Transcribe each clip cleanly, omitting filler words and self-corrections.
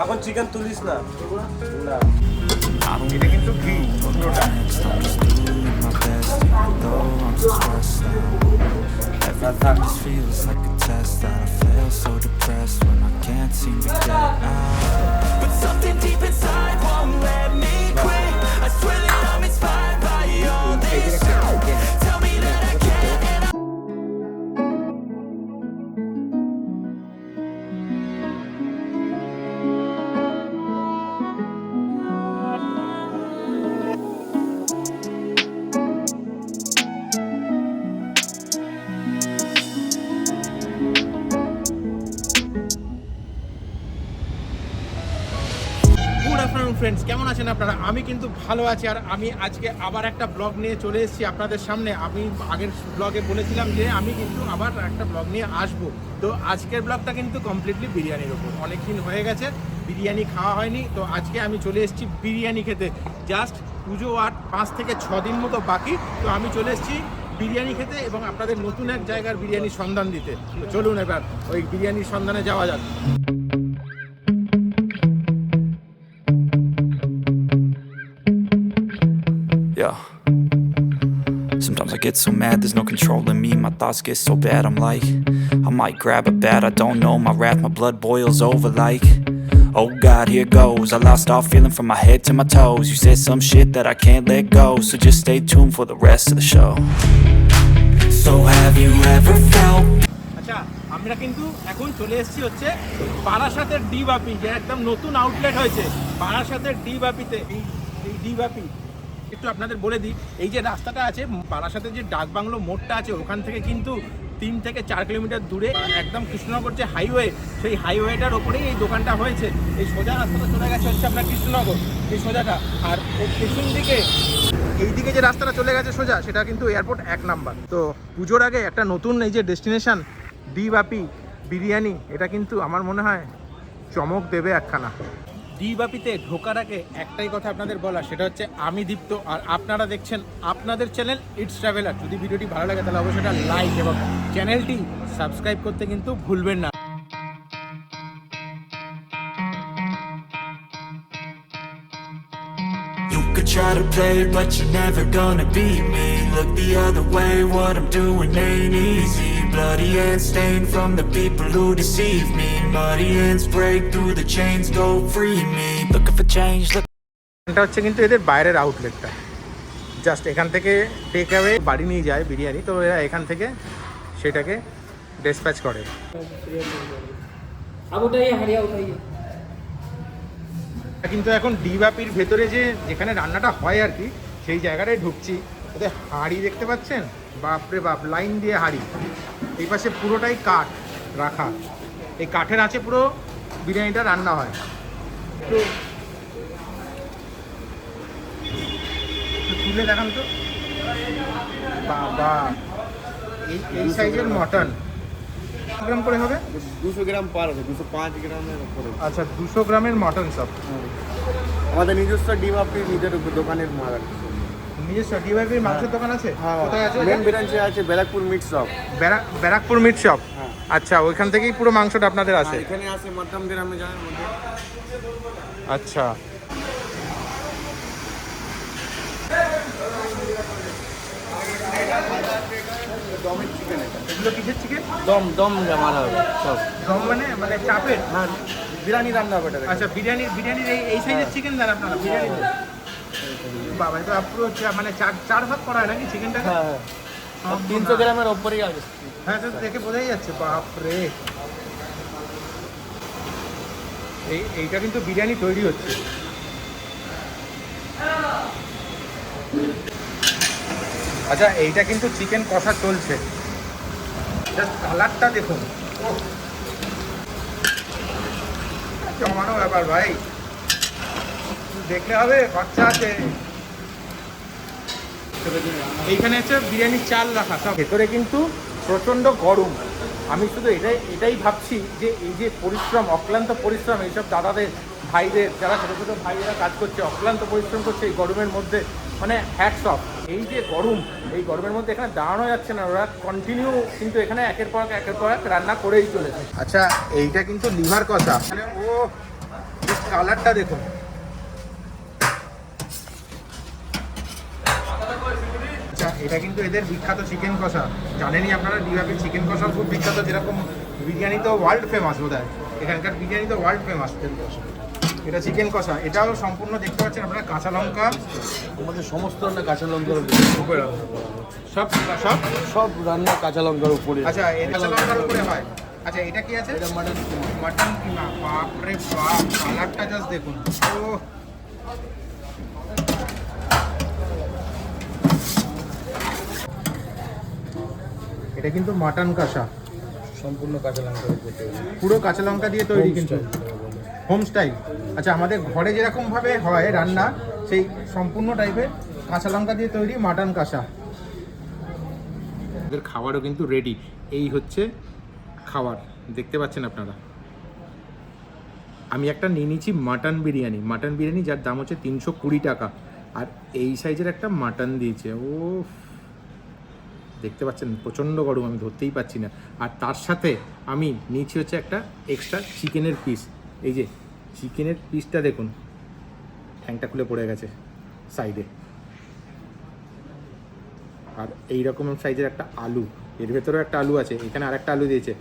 এখন চিকেন তুলিস না না এটা কিন্তু ঘি পুরোটা Everything just feels like a test that I fail so depressed when I can't seem to get out. But something deep inside won't let me quit. I swear that I'm inspired by all this shit. Tell me that I can't and I friends কেমন আছেন আপনারা? আমি কিন্তু ভালো আছি। আর আমি আজকে আবার একটা ব্লগ নিয়ে চলে এসেছি আপনাদের সামনে। আমি আগের ব্লগে বলেছিলাম যে আমি কিন্তু আবার একটা ব্লগ নিয়ে আসব। তো আজকের ব্লগটা কিন্তু কমপ্লিটলি বিরিয়ানির ওপর। অনেক দিন হয়ে গেছে বিরিয়ানি খাওয়া হয়নি, তো আজকে আমি চলে এসেছি বিরিয়ানি খেতে। জাস্ট পুজো আর 5 থেকে 6 দিন মতো বাকি, তো আমি চলে এসেছি বিরিয়ানি খেতে এবং আপনাদের নতুন এক জায়গার বিরিয়ানির সন্ধান দিতে। তো চলুন এবার ওই বিরিয়ানির সন্ধানে যাওয়া যাক। Yeah. Sometimes I get so mad, there's no controlling me. My thoughts get so bad, I'm like, I might grab a bat, I don't know my wrath, my blood boils over like, oh God, here goes. I lost all feeling from my head to my toes. You said some shit that I can't let go, so just stay tuned for the rest of the show. So have you ever felt? আচ্ছা, আমরা কিন্তু এখন চলে এসেছি হচ্ছে বারাসাতের D বাপি, যে একদম নতুন আউটলেট হয়েছে বারাসাতের ডি বাপিতে। এই ডি বাপি একটু আপনাদের বলে দিই, এই যে রাস্তাটা আছে বারাসাতের যে ডাকবাংলো মোড়টা আছে, ওখান থেকে কিন্তু 3 থেকে 4 কিলোমিটার দূরে একদম কৃষ্ণনগর যে হাইওয়ে, সেই হাইওয়েটার ওপরেই এই দোকানটা হয়েছে। এই সোজা রাস্তাটা চলে গেছে হচ্ছে আপনার কৃষ্ণনগর, এই সোজাটা। আর ওই পেছন দিকে এইদিকে যে রাস্তাটা চলে গেছে সোজা, সেটা কিন্তু এয়ারপোর্ট 1 নাম্বার। তো পুজোর আগে একটা নতুন এই যে ডেস্টিনেশন ডি বাপি বিরিয়ানি, এটা কিন্তু আমার মনে হয় চমক দেবে একখানা। ডি বাপিতে ঢোকার আগে একটাই কথা আপনাদের বলা, সেটা হচ্ছে আমি দীপ্ত আর আপনারা দেখছেন আপনাদের চ্যানেল ইটস ট্রাভেলার। যদি ভিডিওটি ভালো লাগে তাহলে অবশ্যই এটা লাইক এবং চ্যানেলটি সাবস্ক্রাইব করতে কিন্তু ভুলবেন না। You could try to play, but you're never gonna beat me. Look the other way, what I'm doing ain't easy. Bloody hands stained from the people who deceive me. Muddy hands break through the chains, go free me. Looking for change, এটা হচ্ছে কিন্তু এদের বাইরের আউটলেটটা। Just এখান থেকে take away বাড়ি নিয়ে যায় বিরিয়ানি, তো এরা এখান থেকে সেটাকে ডিসপ্যাচ করে। কিন্তু এখন ডি বাপির ভেতরে যেখানে রান্নাটা হয় আর কি, সেই জায়গাটায় ঢুকছি। ওদের হাঁড়ি দেখতে পাচ্ছেন, বাপরে বাপ, লাইন দিয়ে হাঁড়ি। এই পাশে পুরোটাই কাঠ রাখা, এই কাঠের আঁচে পুরো বিরিয়ানিটা রান্না হয়। একটু তুলে দেখান তো, বাবা এই সাইজের মটন গ্রাম করে হবে? 200 গ্রাম পার হবে, 205 গ্রামের উপরে। আচ্ছা, 200 গ্রামের মটন সব। আমাদের নিজস্ব ডি বাপির নিজের দোকানের মাল। নিজস্ব ডি বাপির মাংসের দোকান আছে? কোথায় আছে? মেন ব্রাঞ্চে আছে Barrackpore meat shop. Barrackpore meat shop, আচ্ছা, ওইখান থেকেই পুরো মাংসটা আপনাদের আছে? এখানে আছে মধ্যম গ্রামে যায় মধ্যে। আচ্ছা, দমের চিকেন। এগুলো কিসের চিকেন? দম মারা হবে সব। দম মানে চাপের? হ্যাঁ, বিরিয়ানি রান্না হবে এটা। আচ্ছা, বিরিয়ানির এই সাইজের চিকেন দেন আপনারা বিরিয়ানিতে? বাবা, এটা পুরো মানে চার ভাগ করা হয় নাকি চিকেনটা? হ্যাঁ, 300 গ্রামের ওপরেই আছে। হ্যাঁ, তো দেখে বোঝাই যাচ্ছে। বাপরে, এইটা কিন্তু বিরিয়ানি তৈরি হচ্ছে। আচ্ছা, এইটা কিন্তু চিকেন কষা চলছে। জাস্ট কালারটা দেখুন, জমানো ব্যাপার ভাই, দেখলে হবে, খরচা আছে। এইখানে হচ্ছে বিরিয়ানির চাল রাখা, সব ভেতরে কিন্তু প্রচণ্ড গরম। আমি শুধু এটাই ভাবছি যে এই যে পরিশ্রম, অক্লান্ত পরিশ্রম, এইসব দাদাদের, ভাইদের, যারা ছোটো ছোটো ভাইয়েরা কাজ করছে, অক্লান্ত পরিশ্রম করছে এই গরমের মধ্যে, মানে হ্যাটস অফ। এই যে গরম, এই গরমের মধ্যে এখানে দাঁড়ানো যাচ্ছে না, ওরা কন্টিনিউ কিন্তু এখানে একের পর এক রান্না করেই চলেছে। আচ্ছা, এইটা কিন্তু লিভার কষা, মানে ও কালারটা দেখুন। আচ্ছা, এটা কিন্তু এদের বিখ্যাত চিকেন কষা, জানেনই আপনারা ডি বাপি চিকেন কষাও খুব বিখ্যাত, যেরকম বিরিয়ানি তো ওয়ার্ল্ড ফেমাস বোধ হয়, এখানকার বিরিয়ানি তো ওয়ার্ল্ড ফেমাস। এটা চিকেন কষা, এটাও সম্পূর্ণ দেখতে পাচ্ছেন আপনারা কাঁচা লঙ্কা, আমাদের সমস্ত রান্না কাঁচা লঙ্কার উপরে রান্না করা হয়। সব সব সব রান্না কাঁচা লঙ্কার উপরে। আচ্ছা, এটা কাঁচা লঙ্কার উপরে হয়। আচ্ছা, এটা কি আছে? এটা মাটন মাটন কিমা। বাপরে বাপ, কালারটা জাস্ট দেখুন। ও এটা কিন্তু মাটন কষা, সম্পূর্ণ কাঁচা লঙ্কার উপরে তৈরি। পুরো কাঁচা লঙ্কা দিয়ে তৈরি, কিন্তু হোম স্টাইল। আচ্ছা, আমাদের ঘরে যেরকম ভাবে হয় রান্না, সেই সম্পূর্ণ টাইপের কাঁচা লঙ্কা দিয়ে তৈরি মাটন কষা। এদের খাবারও কিন্তু রেডি। এই হচ্ছে খাবার, দেখতে পাচ্ছেন আপনারা। আমি একটা নিয়ে নিচ্ছি মাটন বিরিয়ানি, যার দাম হচ্ছে 320 টাকা। আর এই সাইজের একটা মাটন দিয়েছে। ও দেখতে পাচ্ছেন প্রচণ্ড গরম, আমি ধরতেই পাচ্ছি না। আর তার সাথে আমি নিচ্ছি হচ্ছে একটা এক্সট্রা চিকেনের পিস। এই যে চিকেনের পিসটা দেখুন, ঠ্যাংটা খুলে পড়ে গেছে সাইডে। আর এই রকম সাইজের একটা আলু, এর ভেতরেও একটা আলু আছে, এখানে আর একটা আলু দিয়েছে।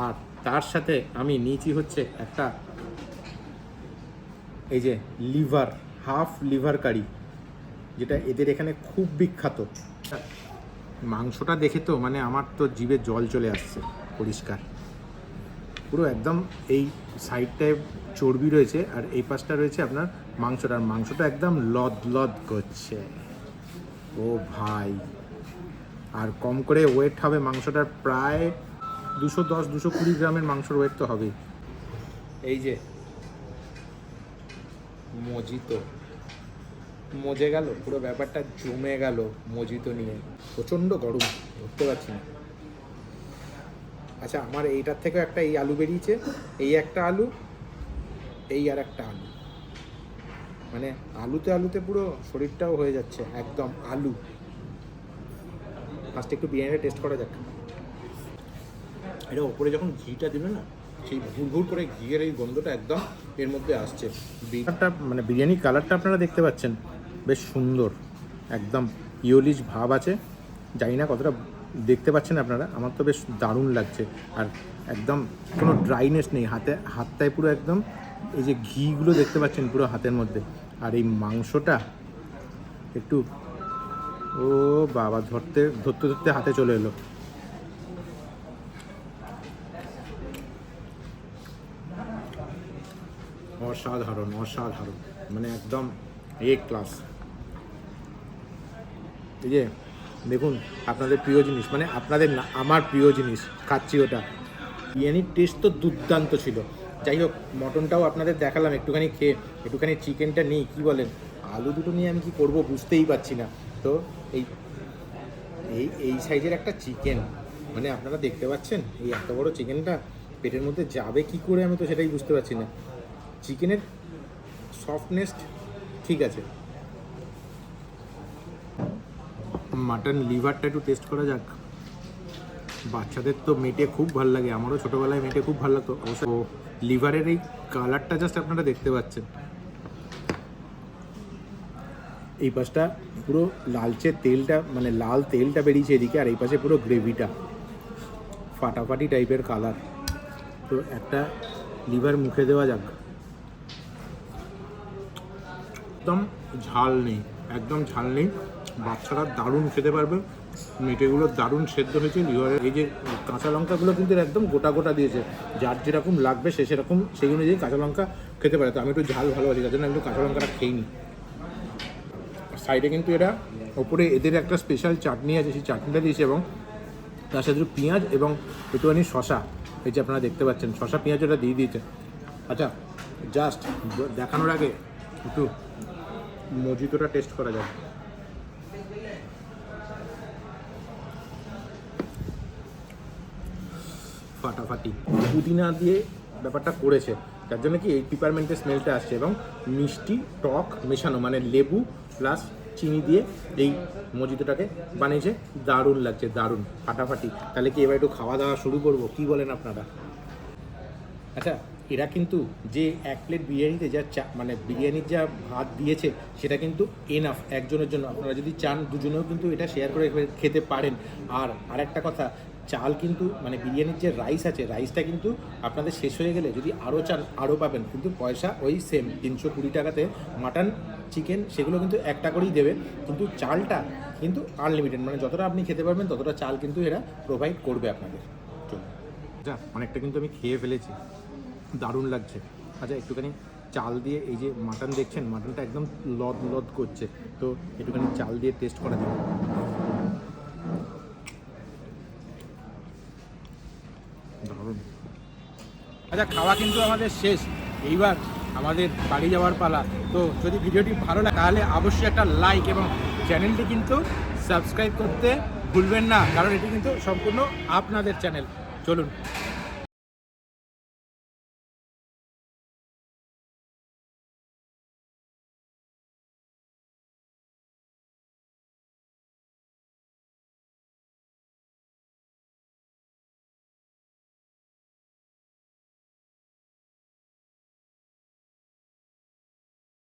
আর তার সাথে আমি নিয়েছি হচ্ছে একটা এই যে লিভার, হাফ লিভার কারি, যেটা এদের এখানে খুব বিখ্যাত। মাংসটা দেখে তো মানে আমার তো জিভে জল চলে আসছে, পরিষ্কার পুরো একদম। এই সাইডটায় চর্বি রয়েছে আর এই পাশটা রয়েছে আপনার মাংসটা, আর মাংসটা একদম লদ লদ করছে। ও ভাই, আর কম করে ওয়েট হবে মাংসটার, প্রায় 210-220 গ্রামের মাংসর ওয়েট তো হবেই। এই যে মজিতো, মজে গেল পুরো ব্যাপারটা, জমে গেল মজিতো নিয়ে। প্রচণ্ড গরম, ধরতে পারছি না। আচ্ছা, আমার এইটার থেকেও একটা এই আলু বেরিয়েছে, এই একটা আলু, এই আর একটা আলু, মানে আলুতে পুরো শরীরটাও হয়ে যাচ্ছে একদম আলু। ফার্স্ট একটু বিরিয়ানিটা টেস্ট করা যাক। এটা ওপরে যখন ঘিটা দিল না, সেই ভুর করে ঘিয়ের এই গন্ধটা একদম এর মধ্যে আসছে। মানে বিরিয়ানির কালারটা আপনারা দেখতে পাচ্ছেন, বেশ সুন্দর, একদম ইয়োলিশ ভাব আছে। জানি না কতটা দেখতে পাচ্ছেন আপনারা, আমার তো বেশ দারুণ লাগছে। আর একদম কোনো ড্রাইনেস নেই, হাতটায় পুরো একদম এই যে ঘিগুলো দেখতে পাচ্ছেন পুরো হাতের মধ্যে। আর এই মাংসটা একটু, ও বাবা, ধরতে হাতে চলে এলো। অসাধারণ, মানে একদম এ ক্লাস। এই যে দেখুন, আপনাদের প্রিয় জিনিস, মানে আপনাদের না, আমার প্রিয় জিনিস খাচ্ছি ওটা। বিরিয়ানির টেস্ট তো দুর্দান্ত ছিল। যাই হোক, মটনটাও আপনাদের দেখালাম একটুখানি খেয়ে, একটুখানি চিকেনটা নেই, কি বলেন, আলু দুটো নিয়ে আমি কি করব বুঝতেই পারছি না। তো এই সাইজের একটা চিকেন, মানে আপনারা দেখতে পাচ্ছেন এই এত বড় চিকেনটা পেটের মধ্যে যাবে কি করে, আমি তো সেটাই বুঝতে পারছি না। চিকেনের সফটনেস ঠিক আছে। মাটন লিভারটা একটু টেস্ট করা যাক। বাচ্চাদের তো মেটে খুব ভালো লাগে, আমারও ছোটোবেলায় মেটে খুব ভালো লাগতো অবশ্য। লিভারের এই কালারটা জাস্ট আপনারা দেখতে পাচ্ছেন। এই পাশটা পুরো লালচে তেলটা, মানে লাল তেলটা বেরিয়েছে এদিকে, আর এই পাশে পুরো গ্রেভিটা ফাটাফাটি টাইপের কালার। তো একটা লিভার মুখে দেওয়া যাক। একদম ঝাল নেই, বাচ্চারা দারুণ খেতে পারবে। মেটেগুলো দারুণ সেদ্ধ হয়েছে। লিভারের এই যে কাঁচা লঙ্কাগুলো কিন্তু একদম গোটা দিয়েছে, যার যেরকম লাগবে সেরকম সেই অনুযায়ী কাঁচা লঙ্কা খেতে পারে। তো আমি একটু ঝাল ভালোবাসি, তার জন্য একটু কাঁচা লঙ্কাটা খেয়ে নিই। সাইডে কিন্তু এরা ওপরে এদের একটা স্পেশাল চাটনি আছে, সেই চাটনিটা দিয়েছে, এবং তার সাথে একটু পেঁয়াজ এবং একটুখানি শশা, এই যে আপনারা দেখতে পাচ্ছেন শশা পেঁয়াজ ওটা দিয়ে দিয়েছে। আচ্ছা, জাস্ট দেখানোর আগে একটু মজিতোটা টেস্ট করা যায়। ফাটাফাটি পুদিনা দিয়ে ব্যাপারটা করেছে, যার জন্য কি এই পিপারমেন্টের স্মেলটা আসছে, এবং মিষ্টি টক মেশানো, মানে লেবু প্লাস চিনি দিয়ে এই মজিতোটাকে বানিয়েছে। দারুণ লাগছে, দারুণ ফাটাফাটি। তাহলে কি এবার একটু খাওয়া দাওয়া শুরু করবো, কি বলেন আপনারা? আচ্ছা, এরা কিন্তু যে 1 প্লেট বিরিয়ানিতে যা মানে বিরিয়ানির যা ভাত দিয়েছে সেটা কিন্তু এনাফ একজনের জন্য। আপনারা যদি চান দুজনেও কিন্তু এটা শেয়ার করে খেতে পারেন। আর আরেকটা কথা, চাল কিন্তু মানে বিরিয়ানির যে রাইস আছে, রাইসটা কিন্তু আপনাদের শেষ হয়ে গেলে যদি আরও চান আরও পাবেন, কিন্তু পয়সা ওই সেম 320 টাকাতে মাটন চিকেন সেগুলো কিন্তু একটা করেই দেবে, কিন্তু চালটা কিন্তু আনলিমিটেড, মানে যতটা আপনি খেতে পারবেন ততটা চাল কিন্তু এরা প্রোভাইড করবে আপনাদের। চলুন, যা অনেকটা কিন্তু আমি খেয়ে ফেলেছি, দারুণ লাগছে। আচ্ছা, একটুখানি চাল দিয়ে, এই যে মাটন দেখছেন, মাটনটা একদম লদ লদ করছে, তো একটুখানি চাল দিয়ে টেস্ট করা যাবে। দারুণ। আচ্ছা, খাওয়া কিন্তু আমাদের শেষ, এইবার আমাদের বাড়ি যাওয়ার পালা। তো যদি ভিডিওটি ভালো লাগে তাহলে অবশ্যই একটা লাইক এবং চ্যানেলটি কিন্তু সাবস্ক্রাইব করতে ভুলবেন না, কারণ এটি কিন্তু সম্পূর্ণ আপনাদের চ্যানেল। চলুন।